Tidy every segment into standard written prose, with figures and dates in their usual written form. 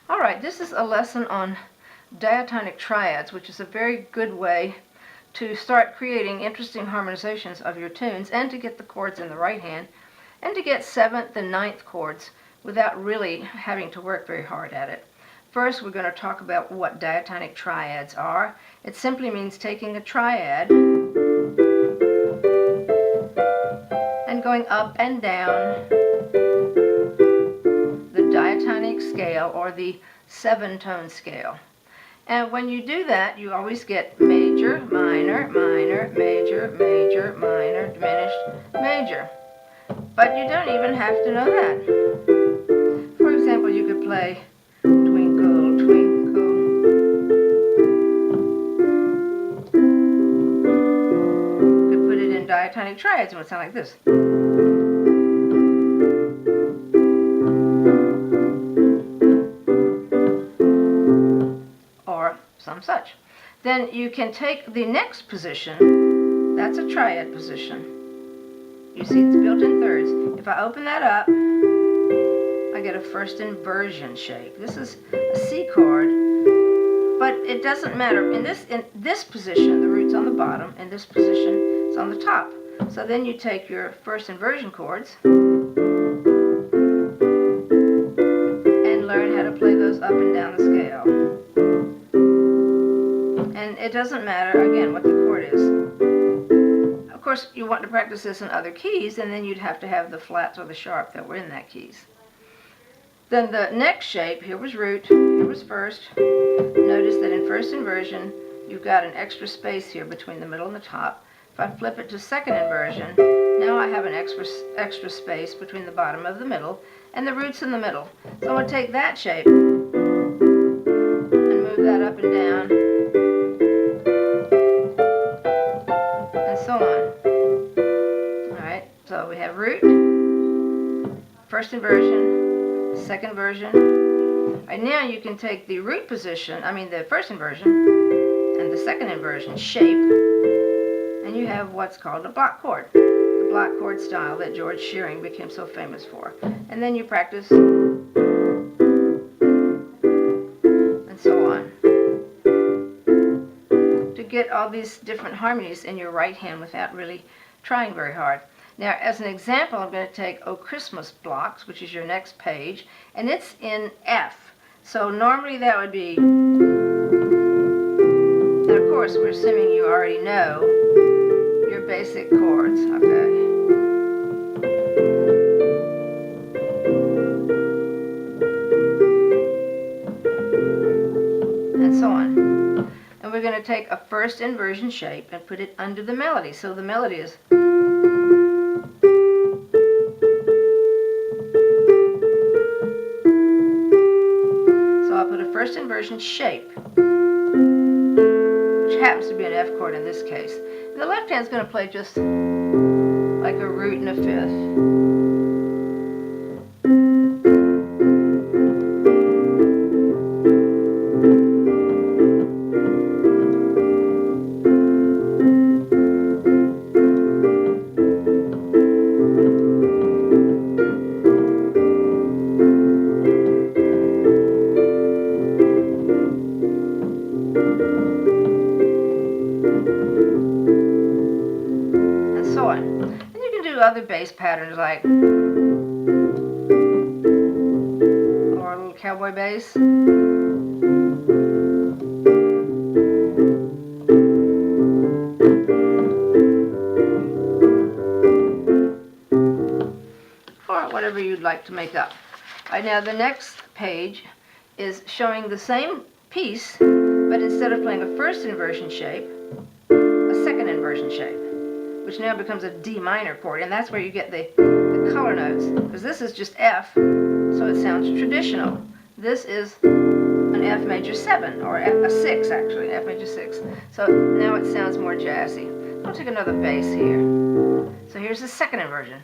Alright, this is a lesson on diatonic triads, which is a very good way to start creating interesting harmonizations of your tunes and to get the chords in the right hand and to get 7th and 9th chords without really having to work very hard at it. First, we're going to talk about what diatonic triads are. It simply means taking a triad and going up and down the diatonic scale, or the 7-tone scale. And when you do that, you always get major, minor, minor, major, major, minor, diminished, major. But you don't even have to know that. For example, you could play Twinkle, Twinkle. You could put it in diatonic triads and it would sound like this. Or some such. Then you can take the next position. That's a triad position. You see it's built in thirds. If I open that up, I get a first inversion shape. This is a C chord, but it doesn't matter. In this position, the root's on the bottom, and this position is on the top. So then you take your first inversion chords and learn how to play those up and down the scale. And it doesn't matter, again, what the chord is. Of course, you want to practice this in other keys, and then you'd have to have the flats or the sharp that were in that keys. Then the next shape, here was root, here was first. Notice that in first inversion, you've got an extra space here between the middle and the top. If I flip it to second inversion, now I have an extra space between the bottom of the middle, and the root's in the middle. So I'm going to take that shape and move that up and down, and so on. Alright, so we have root, first inversion, second inversion. Right, now you can take the root position, the first inversion, and the second inversion shape, and you have what's called a block chord. The block chord style that George Shearing became so famous for. And then you practice, and so on, to get all these different harmonies in your right hand without really trying very hard. Now, as an example, I'm going to take Oh Christmas Blocks, which is your next page, and it's in F. So normally that would be, and of course we're assuming you already know your basic chords, okay? And so on. And we're going to take a first inversion shape and put it under the melody. So the melody is, first inversion shape, which happens to be an F chord in this case. And the left hand's going to play just like a root and a fifth. Other bass patterns like, or a little cowboy bass. Or whatever you'd like to make up. Right, now the next page is showing the same piece, but instead of playing a first inversion shape, a second inversion shape, which now becomes a D minor chord, and that's where you get the color notes, because this is just F, so it sounds traditional. This is an F major 7, or a 6 actually, an F major 6. So now it sounds more jazzy. I'll take another bass here. So here's the second inversion.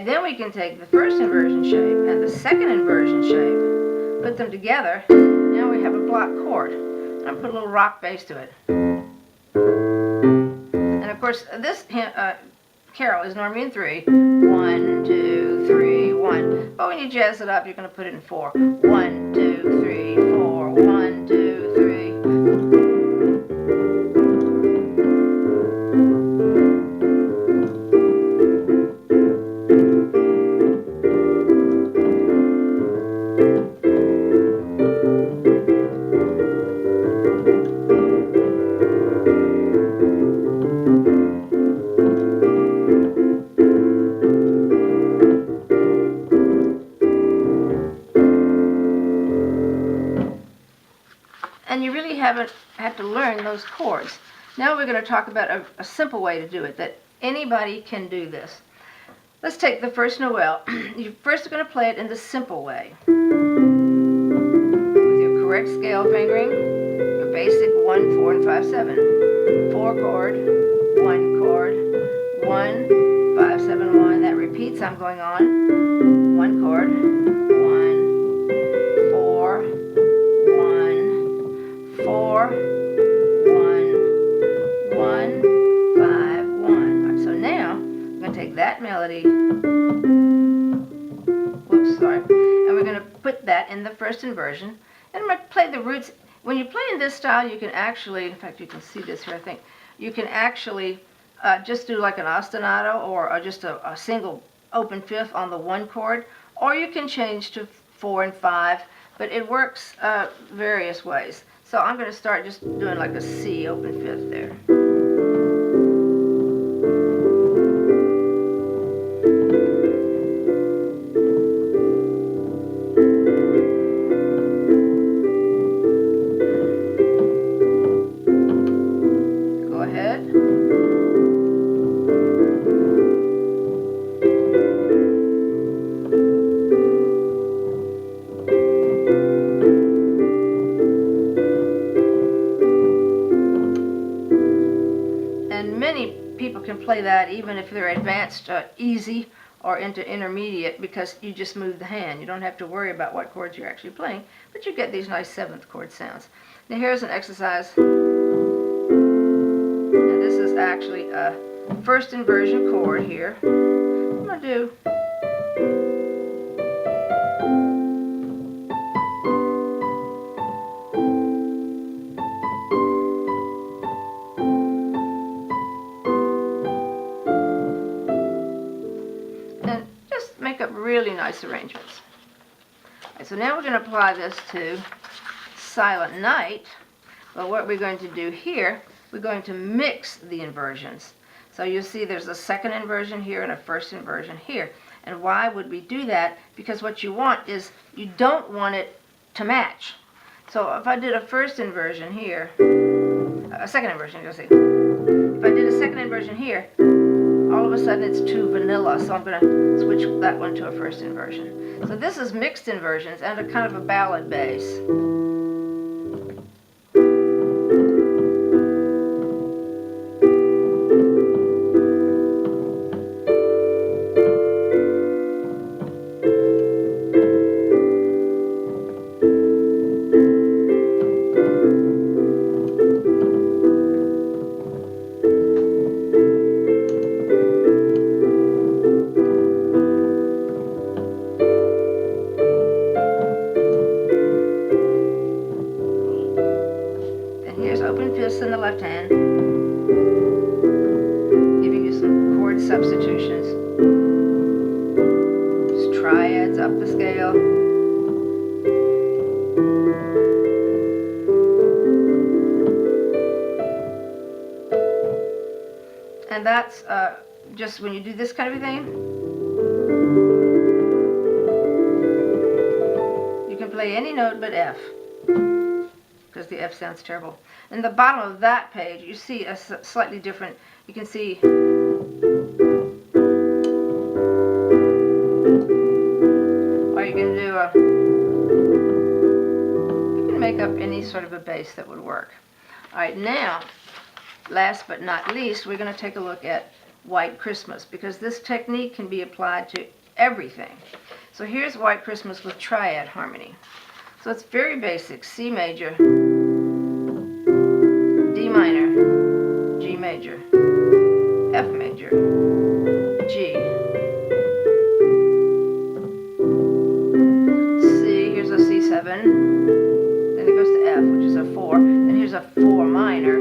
Then we can take the first inversion shape and the second inversion shape, put them together, now we have a block chord. And I'll put a little rock bass to it. And of course, this carol is normally in 3. 1, 2, 3, 1. But when you jazz it up, you're going to put it in 4. 1, 2, 3, 4. 1, 2, 3. And you really haven't had to learn those chords. Now we're going to talk about a simple way to do it, that anybody can do this. Let's take the first Noel. You're first going to play it in the simple way. With your correct scale fingering, your basic 1, 4, and 5, 7. 4 chord, 1 chord, 1, 5, 7, 1. That repeats, I'm going on. 1 chord, 1, 4, 4, 1, 1, 5, 1. Right, so now I'm going to take that melody, whoops, sorry, and we're going to put that in the first inversion, and I'm going to play the roots. When you play in this style, you can actually, in fact, you can see this here, I think, you can actually just do like an ostinato or just a single open fifth on the 1 chord, or you can change to 4 and 5, but it works various ways. So I'm going to start just doing like a C open fifth there. Go ahead. People can play that even if they're advanced easy or into intermediate, because you just move the hand. You don't have to worry about what chords you're actually playing, but you get these nice 7th chord sounds. Now here's an exercise, and this is actually a first inversion chord here. I'm going to do really nice arrangements. Right, so now we're going to apply this to Silent Night. Well, what we're going to do here, we're going to mix the inversions. So you see there's a second inversion here and a first inversion here. And why would we do that? Because what you want is, you don't want it to match. So if I did a first inversion here, a second inversion, you'll see. If I did a second inversion here, all of a sudden it's too vanilla, so I'm going to switch that one to a first inversion. So this is mixed inversions and a kind of a ballad bass. In the left hand, giving you some chord substitutions. Just triads up the scale. And that's just when you do this kind of thing, you can play any note but F, because the F sounds terrible. In the bottom of that page, you see a slightly different, you can see, or you can do a, you can make up any sort of a bass that would work. All right, now, last but not least, we're going to take a look at White Christmas, because this technique can be applied to everything. So here's White Christmas with triad harmony. So it's very basic. C major, D minor, G major, F major, G, C, here's a C7, then it goes to F, which is a 4, and here's a 4 minor.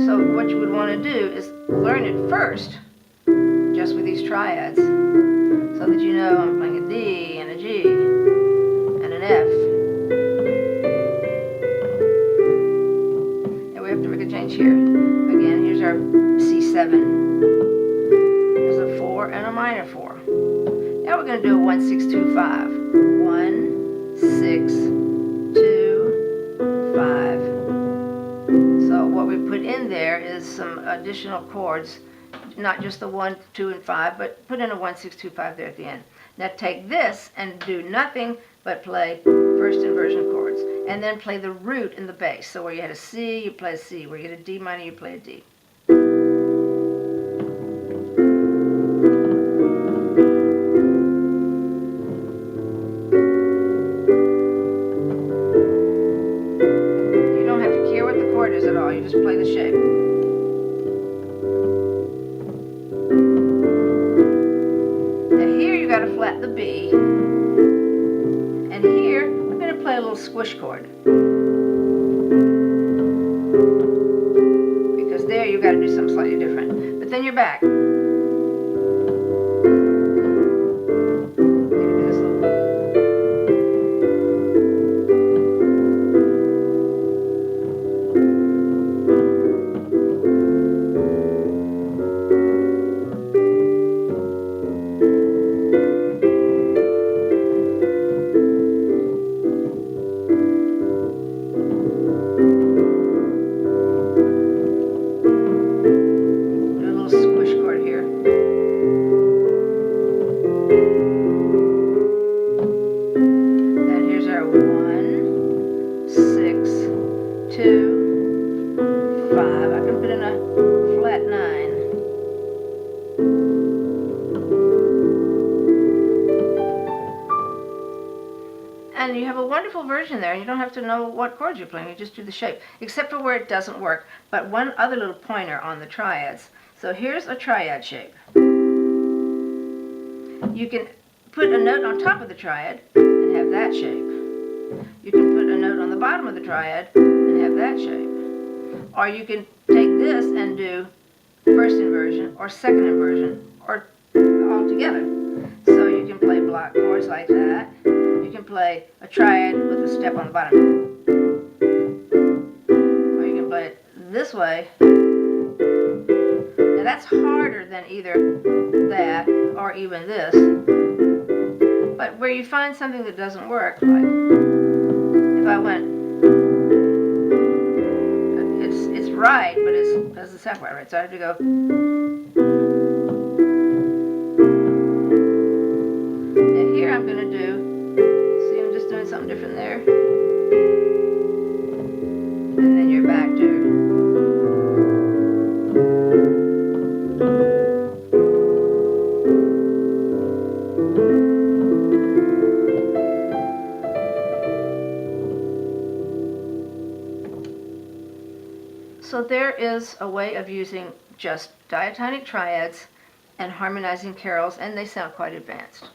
So what you would want to do is learn it first, just with these triads, so that you know I'm playing a D and a G and an F. And we have to make a change here. Again, here's our C7. There's a 4 and a minor 4. Now we're going to do a 1, 6, 2, 5. 1, 6, 2, 5. So what we put in there is some additional chords, not just the 1, 2, and 5, but put in a 1, 6, 2, 5 there at the end. Now take this and do nothing but play first inversion chords, and then play the root in the bass. So where you had a C, you play a C. Where you had a D minor, you play a D. You don't have to care what the chord is at all. You just play the shape. Got to flat the B, and here I'm going to play a little squish chord, because there you've got to do something slightly different. But then you're back. And you have a wonderful version there. You don't have to know what chords you're playing. You just do the shape, except for where it doesn't work. But one other little pointer on the triads. So here's a triad shape. You can put a note on top of the triad and have that shape. You can put a note on the bottom of the triad and have that shape. Or you can take this and do first inversion or second inversion or all together. So you can play block chords like that. You can play a triad with a step on the bottom. Or you can play it this way. Now that's harder than either that or even this. But where you find something that doesn't work, like if I went, it's right, but it doesn't sound quite right. So I have to go. And here I'm going to do, see, I'm just doing something different there. And then you're back to. So there is a way of using just diatonic triads and harmonizing carols, and they sound quite advanced.